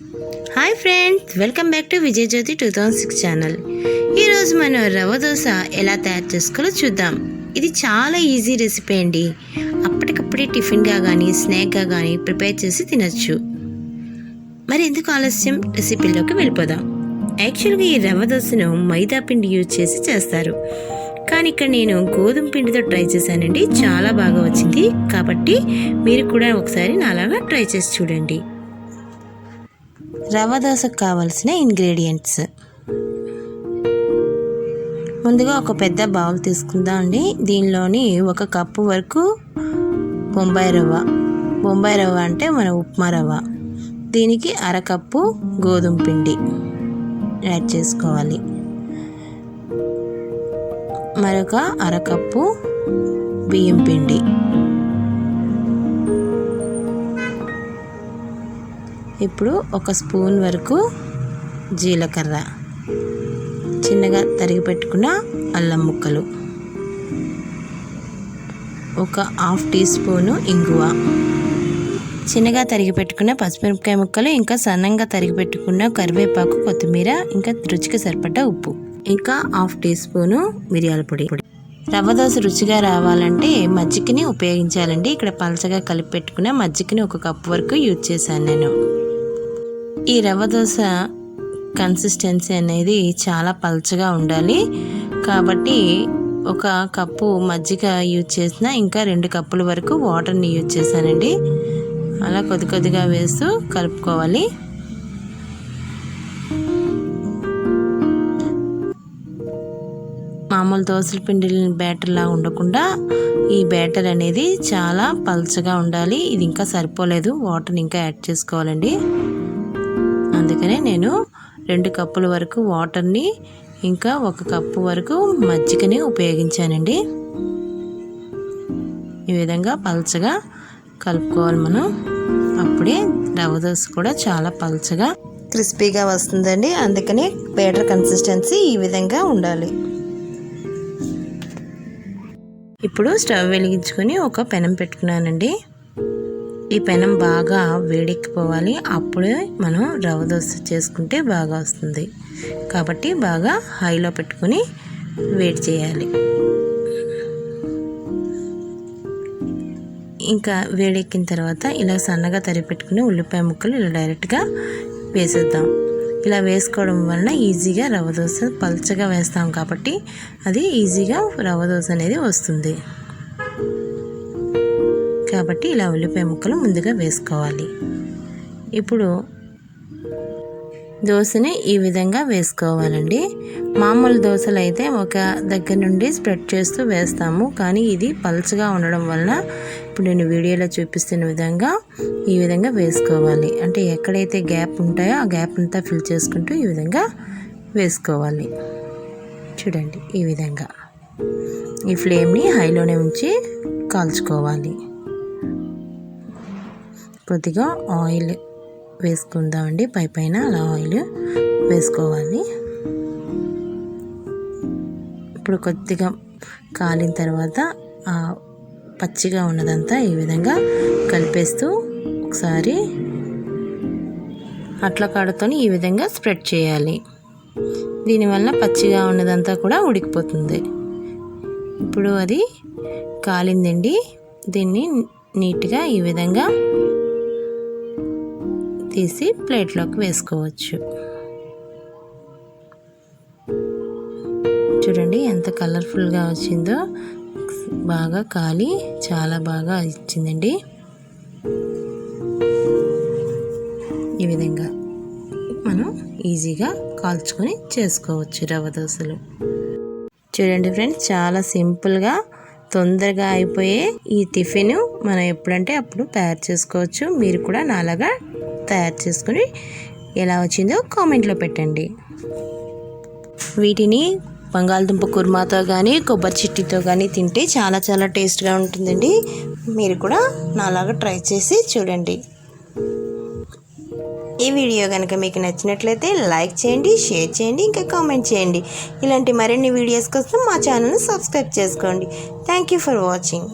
Hi friends, welcome back to Vijay Jyothi 2006 channel. ఈరోజు మనం రవ్వ దోశ ఎలా తయారు చేసుకోవాలో చూద్దాం. ఇది చాలా ఈజీ రెసిపీ అండి. అప్పటికప్పుడే టిఫిన్గా కానీ స్నాక్గా కానీ ప్రిపేర్ చేసి తినచ్చు. మరి ఎందుకు ఆలస్యం, రెసిపీలోకి వెళ్ళిపోదాం. యాక్చువల్గా ఈ రవ్వ దోశను మైదా పిండి యూజ్ చేసి చేస్తారు, కానీ ఇక్కడ నేను గోధుమ పిండితో ట్రై చేశానండి. చాలా బాగా వచ్చింది. కాబట్టి మీరు కూడా ఒకసారి నాలాగా ట్రై చేసి చూడండి. రవ్వ దోశకు కావలసిన ఇంగ్రీడియంట్స్. ముందుగా ఒక పెద్ద బౌల్ తీసుకుందాం అండి. దీనిలోని 1 కప్పు వరకు బొంబాయి రవ్వ అంటే మన ఉప్మా రవ్వ. దీనికి 1/2 కప్పు గోధుమ పిండి యాడ్ చేసుకోవాలి. మరొక 1/2 కప్పు బియ్యం పిండి. ఇప్పుడు 1 స్పూన్ వరకు జీలకర్ర, చిన్నగా తరిగి పెట్టుకున్న అల్లం ముక్కలు, 1/2 టీ స్పూను ఇంగువ, చిన్నగా తరిగి పెట్టుకున్న పచ్చిమిరపకాయ ముక్కలు, ఇంకా సన్నంగా తరిగి పెట్టుకున్న కరివేపాకు, కొత్తిమీర, ఇంకా రుచికి సరిపడ్డ ఉప్పు, ఇంకా 1/2 టీ స్పూను మిరియాల పొడి. రవ్వ దోశ రుచిగా రావాలంటే మజ్జిగని ఉపయోగించాలండి. ఇక్కడ పలచగా కలిపి పెట్టుకున్న మజ్జిగని 1 కప్పు వరకు యూజ్ చేశాను నేను. ఈ రవ్వ దోశ కన్సిస్టెన్సీ అనేది చాలా పలచగా ఉండాలి. కాబట్టి 1 కప్పు మజ్జిగ యూజ్ చేసిన, ఇంకా 2 కప్పుల వరకు వాటర్ని యూజ్ చేశానండి. అలా కొద్దిగా వేస్తూ కలుపుకోవాలి. మామూలు దోశల పిండి బ్యాటర్లా ఉండకుండా ఈ బ్యాటర్ అనేది చాలా పలచగా ఉండాలి. ఇది ఇంకా సరిపోలేదు, వాటర్ని ఇంకా యాడ్ చేసుకోవాలండి. అందుకనే నేను 2 కప్పుల వరకు వాటర్ని, ఇంకా 1 కప్పు వరకు మజ్జిగని ఉపయోగించానండి. ఈ విధంగా పలచగా కలుపుకోవాలి మనం. అప్పుడే రవ్వ దోశ కూడా చాలా పలచగా క్రిస్పీగా వస్తుందండి. అందుకని బ్యాటర్ కన్సిస్టెన్సీ ఈ విధంగా ఉండాలి. ఇప్పుడు స్టవ్ వెలిగించుకొని ఒక పెనం పెట్టుకున్నానండి. ఈ పెనం బాగా వేడెక్కిపోవాలి. అప్పుడే మనం రవ్వ దోశ చేసుకుంటే బాగా వస్తుంది. కాబట్టి బాగా హైలో పెట్టుకుని వేడి చేయాలి. ఇంకా వేడెక్కిన తర్వాత ఇలా సన్నగా తరిగి పెట్టుకుని ఉల్లిపాయ ముక్కలు ఇలా డైరెక్ట్గా వేసేద్దాం. ఇలా వేసుకోవడం వలన ఈజీగా రవ్వ దోశ పల్చగా వేస్తాం కాబట్టి అది ఈజీగా రవ్వ దోశ అనేది వస్తుంది. కాబట్టి ఇలా ఉల్లిపాయ ముక్కలు ముందుగా వేసుకోవాలి. ఇప్పుడు దోశని ఈ విధంగా వేసుకోవాలండి. మామూలు దోశలు అయితే ఒక దగ్గర నుండి స్ప్రెడ్ చేస్తూ వేస్తాము, కానీ ఇది పల్చగా ఉండడం వలన ఇప్పుడు నేను వీడియోలో చూపిస్తున్న విధంగా ఈ విధంగా వేసుకోవాలి. అంటే ఎక్కడైతే గ్యాప్ ఉంటాయో ఆ గ్యాప్ అంతా ఫిల్ చేసుకుంటూ ఈ విధంగా వేసుకోవాలి. చూడండి, ఈ విధంగా ఈ ఫ్లేమ్ని హైలోనే ఉంచి కాల్చుకోవాలి. కొద్దిగా ఆయిల్ వేసుకుందామండి. పైన అలా ఆయిల్ వేసుకోవాలి. ఇప్పుడు కొద్దిగా కాలిన తర్వాత ఆ పచ్చిగా ఉన్నదంతా ఈ విధంగా కలిపేస్తూ ఒకసారి అట్ల కాడతోని ఈ విధంగా స్ప్రెడ్ చేయాలి. దీనివల్ల పచ్చిగా ఉన్నదంతా కూడా ఉడికిపోతుంది. ఇప్పుడు అది కాలిందండి. దీన్ని నీట్గా ఈ విధంగా తీసి ప్లేట్లోకి వేసుకోవచ్చు. చూడండి ఎంత కలర్ఫుల్గా వచ్చిందో. బాగా కాలి చాలా బాగా ఇచ్చిందండి. ఈ విధంగా మనం ఈజీగా కాల్చుకొని చేసుకోవచ్చు రవ్వ దోశలు. చూడండి ఫ్రెండ్స్, చాలా సింపుల్గా తొందరగా అయిపోయే ఈ టిఫిన్ మనం ఎప్పుడంటే అప్పుడు తయారు చేసుకోవచ్చు. మీరు కూడా నాలాగా తయారు చేసుకుని ఎలా వచ్చిందో కామెంట్లో పెట్టండి. వీటిని బంగాళదుంప కుర్మాతో కానీ కొబ్బరి చిట్టితో కానీ తింటే చాలా చాలా టేస్ట్గా ఉంటుందండి. మీరు కూడా నాలాగా ట్రై చేసి చూడండి. ఈ వీడియో కనుక మీకు నచ్చినట్లయితే లైక్ చేయండి, షేర్ చేయండి, ఇంకా కామెంట్ చేయండి. ఇలాంటి మరిన్ని వీడియోస్ కోసం మా ఛానల్ని సబ్స్క్రైబ్ చేసుకోండి. Thank you for watching.